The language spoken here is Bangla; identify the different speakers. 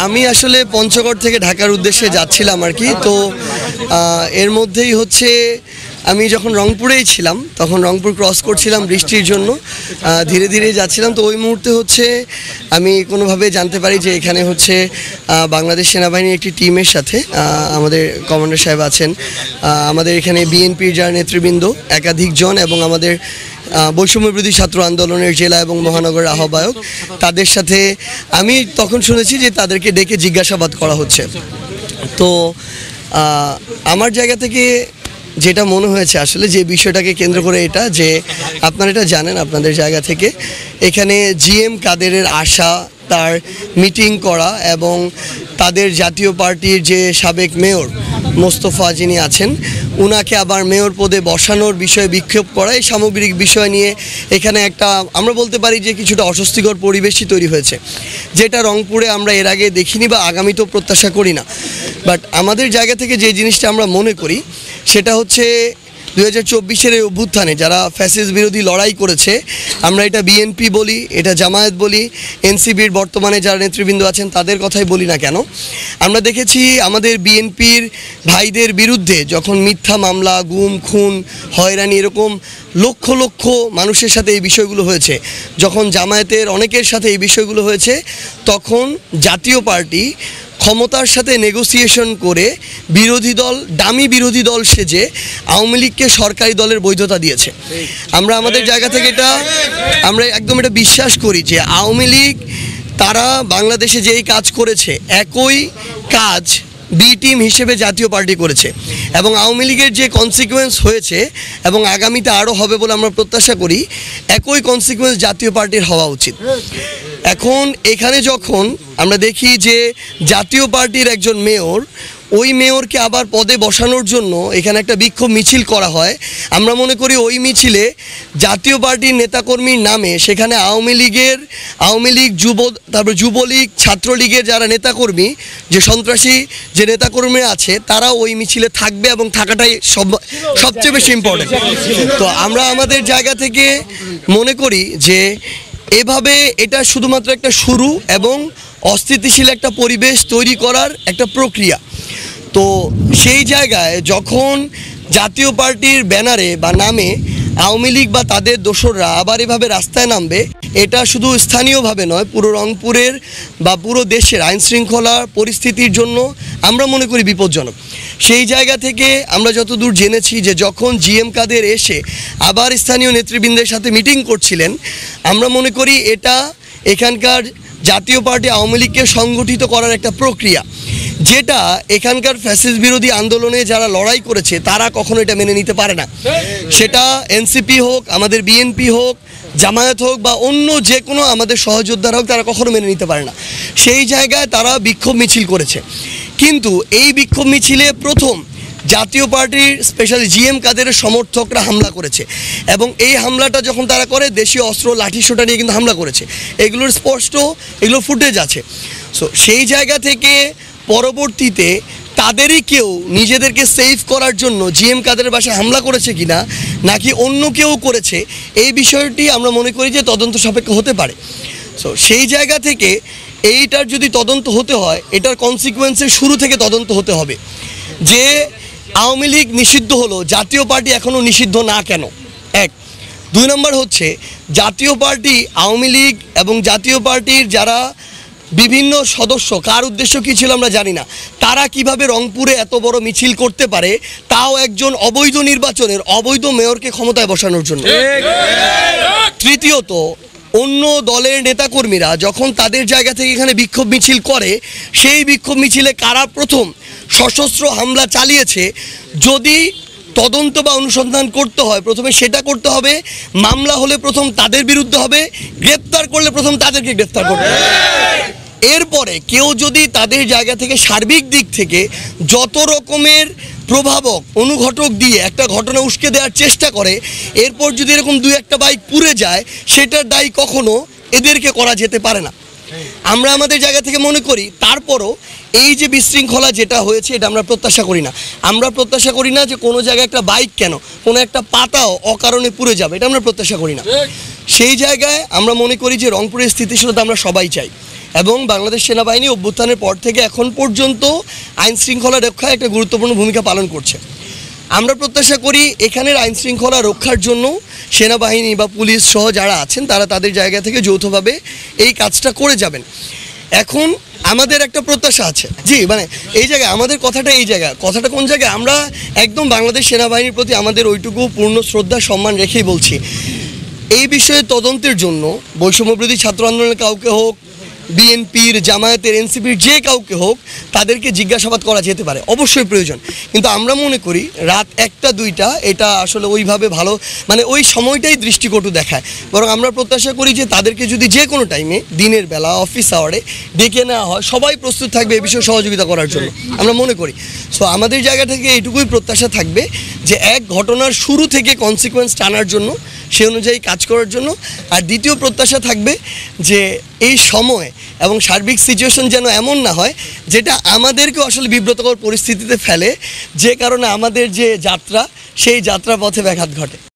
Speaker 1: আমি আসলে পঞ্চগড় থেকে ঢাকার উদ্দেশ্যে যাচ্ছিলাম আর কি। তো এর মধ্যেই হচ্ছে আমি যখন রংপুরেই ছিলাম তখন রংপুর ক্রস করছিলাম বৃষ্টির জন্য, ধীরে ধীরে যাচ্ছিলাম। তো ওই মুহূর্তে হচ্ছে আমি কোনোভাবে জানতে পারি যে এখানে হচ্ছে বাংলাদেশ সেনাবাহিনীর একটি টিমের সাথে আমাদের কমান্ডার সাহেব আছেন, আমাদের এখানে বিএনপির যারা নেতৃবৃন্দ একাধিক জন এবং আমাদের বৈষম্য বিরোধী ছাত্র আন্দোলনের জেলা এবং মহানগরের আহ্বায়ক, তাদের সাথে আমি তখন শুনেছি যে তাদেরকে ডেকে জিজ্ঞাসাবাদ করা হচ্ছে। তো আমার জায়গা থেকে যেটা মনে হয়েছে আসলে যে বিষয়টাকে কেন্দ্র করে এটা যে আপনারা এটা জানেন আপনাদের জায়গা থেকে এখানে জিএম কাদেরের আশা, তার মিটিং করা এবং তাদের জাতীয় পার্টির যে সাবেক মেয়র মোস্তফা যিনি আছেন উনাকে আবার মেয়র পদে বসানোর বিষয়ে বিক্ষোভ করা, এই সামগ্রিক বিষয় নিয়ে এখানে একটা আমরা বলতে পারি যে কিছুটা অস্বস্তিকর পরিবেশই তৈরি হয়েছে, যেটা রংপুরে আমরা এর আগে দেখিনি বা আগামীতেও প্রত্যাশা করি না। বাট আমাদের জায়গা থেকে যে জিনিসটা আমরা মনে করি সেটা হচ্ছে 2024-এর এই অভ্যুত্থানে যারা ফ্যাসিস্ট বিরোধী লড়াই করেছে, আমরা এটা বিএনপি বলি, এটা জামায়াত বলি, এনসিপির বর্তমানে যারা নেতৃবৃন্দ আছেন তাদের কথাই বলি না কেন, আমরা দেখেছি আমাদের বিএনপির ভাইদের বিরুদ্ধে যখন মিথ্যা মামলা, গুম, খুন, হয়রানি এরকম লক্ষ লক্ষ মানুষের সাথে এই বিষয়গুলো হয়েছে, যখন জামায়াতের অনেকের সাথে এই বিষয়গুলো হয়েছে, তখন জাতীয় পার্টি ক্ষমতার সাথে নেগোসিয়েশন করে বিরোধী দল, দামি বিরোধী দল সেজে আওয়ামী লীগকে সরকারি দলের বৈধতা দিয়েছে। আমরা আমাদের জায়গা থেকে আমরা একদম এটা বিশ্বাস করি যে আওয়ামী লীগ তারা বাংলাদেশে যেই কাজ করেছে একই কাজ বি টিম হিসেবে জাতীয় পার্টি করেছে এবং আওয়ামী লীগের যে কনসিকুয়েন্স হয়েছে এবং আগামীতে আরও হবে বলে আমরা প্রত্যাশা করি, একই কনসিকুয়েন্স জাতীয় পার্টির হওয়া উচিত। এখন এখানে যখন আমরা দেখি যে জাতীয় পার্টির একজন মেয়র, ওই মেয়রকে আবার পদে বসানোর জন্য এখানে একটা বিক্ষোভ মিছিল করা হয়, আমরা মনে করি ওই মিছিলে জাতীয় পার্টির নেতাকর্মীর নামে সেখানে আওয়ামী লীগ তারপর যুবলীগ, ছাত্রলীগের যারা নেতাকর্মী, যে সন্ত্রাসী যে নেতাকর্মী আছে তারা ওই মিছিলে থাকবে এবং থাকাটাই সবচেয়ে বেশি ইম্পর্টেন্ট। তো আমরা আমাদের জায়গা থেকে মনে করি যে এভাবে এটা শুধুমাত্র একটা শুরু এবং অস্থিতিশীল একটা পরিবেশ তৈরি করার একটা প্রক্রিয়া। তো সেই জায়গায় যখন জাতীয় পার্টির ব্যানারে বা নামে আওয়ামী লীগ বা তাদের দোসররা আবার এভাবে রাস্তায় নামবে, এটা শুধু স্থানীয়ভাবে নয়, পুরো রংপুরের বা পুরো দেশের আইনশৃঙ্খলা পরিস্থিতির জন্য আমরা মনে করি বিপজ্জনক। সেই জায়গা থেকে আমরা যতদূর জেনেছি যে যখন জিএম কাদের এসে আবার স্থানীয় নেতৃবৃন্দের সাথে মিটিং করছিলেন, আমরা মনে করি এটা এখানকার জাতীয় পার্টি আওয়ামী লীগকে সংগঠিত করার একটা প্রক্রিয়া, যেটা এখানকার ফ্যাসিস্ট বিরোধী আন্দোলনে যারা লড়াই করেছে তারা কখনো এটা মেনে নিতে পারে না। সেটা এনসিপি হোক, আমাদের বিএনপি হোক, জামায়াত হোক বা অন্য যে কোনো আমাদের সহযোদ্ধারা হোক, তারা কখনো মেনে নিতে পারে না। সেই জায়গায় তারা বিক্ষোভ মিছিল করেছে, কিন্তু এই বিক্ষোভ মিছিলে প্রথম জাতীয় পার্টির স্পেশালি জিএম কাদেরের সমর্থকরা হামলা করেছে এবং এই হামলাটা যখন তারা করে দেশীয় অস্ত্র, লাঠিসোঁটা নিয়ে কিন্তু হামলা করেছে, এগুলোর স্পষ্ট এগুলো ফুটেজ আছে। সো সেই জায়গা থেকে পরবর্তীতে তাদেরই কেউ নিজেদেরকে সেভ করার জন্য জিএম কাদের বাসায় হামলা করেছে কিনা নাকি অন্য কেউ করেছে, এই বিষয়টি আমরা মনে করি যে তদন্ত সাপেক্ষ হতে পারে। সো সেই জায়গা থেকে এইটার যদি তদন্ত হতে হয়, এটার কনসিকুয়েন্সের শুরু থেকে তদন্ত হতে হবে যে আওয়ামী লীগ নিষিদ্ধ হলো, জাতীয় পার্টি এখনও নিষিদ্ধ না কেন, এক। 2 নম্বর হচ্ছে জাতীয় পার্টি, আওয়ামী লীগ এবং জাতীয় পার্টির যারা বিভিন্ন সদস্য, কার উদ্দেশ্য কী ছিল আমরা জানি না, তারা কিভাবে রংপুরে এত বড় মিছিল করতে পারে, তাও একজন অবৈধ নির্বাচনের অবৈধ মেয়রকে ক্ষমতায় বসানোর জন্য। তৃতীয়ত, অন্য দলের নেতাকর্মীরা যখন তাদের জায়গা থেকে এখানে বিক্ষোভ মিছিল করে, সেই বিক্ষোভ মিছিলে কারা প্রথম সশস্ত্র হামলা চালিয়েছে, যদি তদন্ত বা অনুসন্ধান করতে হয় প্রথমে সেটা করতে হবে, মামলা হলে প্রথম তাদের বিরুদ্ধে হবে, গ্রেপ্তার করলে প্রথম তাদেরকে গ্রেপ্তার করতে হবে। এরপরে কেউ যদি তাদের জায়গা থেকে সার্বিক দিক থেকে যত রকমের প্রভাবক অনুঘটক দিয়ে একটা ঘটনা উস্কে দেওয়ার চেষ্টা করে, এরপর যদি এরকম 2-1টা বাইক পুড়ে যায়, সেটার দায়ী কখনো এদেরকে করা যেতে পারে না। আমরা আমাদের জায়গা থেকে মনে করি তারপরও এই যে বিশৃঙ্খলা যেটা হয়েছে এটা আমরা প্রত্যাশা করি না। আমরা প্রত্যাশা করি না যে কোনো জায়গায় একটা বাইক কেন, কোনো একটা পাতাও অকারণে পুড়ে যাবে, এটা আমরা প্রত্যাশা করি না। সেই জায়গায় আমরা মনে করি যে রংপুরের স্থিতিশীলতা আমরা সবাই চাই, এবং বাংলাদেশ সেনাবাহিনী অভ্যুত্থানের পর থেকে এখন পর্যন্ত আইন শৃঙ্খলা রক্ষায় একটা গুরুত্বপূর্ণ ভূমিকা পালন করছে। আমরা প্রত্যাশা করি এখানের আইন শৃঙ্খলা রক্ষার জন্য সেনাবাহিনী বা পুলিশ সহ যারা আছেন তারা তাদের জায়গা থেকে যৌথভাবে এই কাজটা করে যাবেন। এখন আমাদের একটা প্রত্যাশা আছে, জি মানে এই জায়গায় আমাদের কথাটা কোন জায়গায়, আমরা একদম বাংলাদেশ সেনাবাহিনীর প্রতি আমাদের ওইটুকু পূর্ণ শ্রদ্ধা সম্মান রেখেই বলছি, এই বিষয়ে তদন্তের জন্য বৈষম্যবিরোধী ছাত্র আন্দোলনের কাউকে হোক, বিএনপির, জামায়াতের, এনসিপির যে কাউকে হোক তাদেরকে জিজ্ঞাসাবাদ করা যেতে পারে, অবশ্যই প্রয়োজন। কিন্তু আমরা মনে করি রাত 1টা 2টা এটা আসলে ওইভাবে ভালো মানে ওই সময়টাই দৃষ্টিকটু দেখায়। বরং আমরা প্রত্যাশা করি যে তাদেরকে যদি যে কোনো টাইমে দিনের বেলা অফিস আওয়ারে ডেকে নেওয়া হয়, সবাই প্রস্তুত থাকবে এ বিষয়ে সহযোগিতা করার জন্য আমরা মনে করি। সো আমাদের জায়গা থেকে এইটুকুই প্রত্যাশা থাকবে যে এক ঘটনার শুরু থেকে কনসিকোয়েন্স টানার জন্য, সে অনুযায়ী কাজ করার জন্য। আর দ্বিতীয় প্রত্যাশা থাকবে যে এই সময় এবং সার্বিক সিচুয়েশন যেন এমন না হয় যেটা আমাদেরকে আসলে বিব্রতকর পরিস্থিতিতে ফেলে, যে কারণে আমাদের যে যাত্রা সেই যাত্রা পথে ব্যাঘাত ঘটে।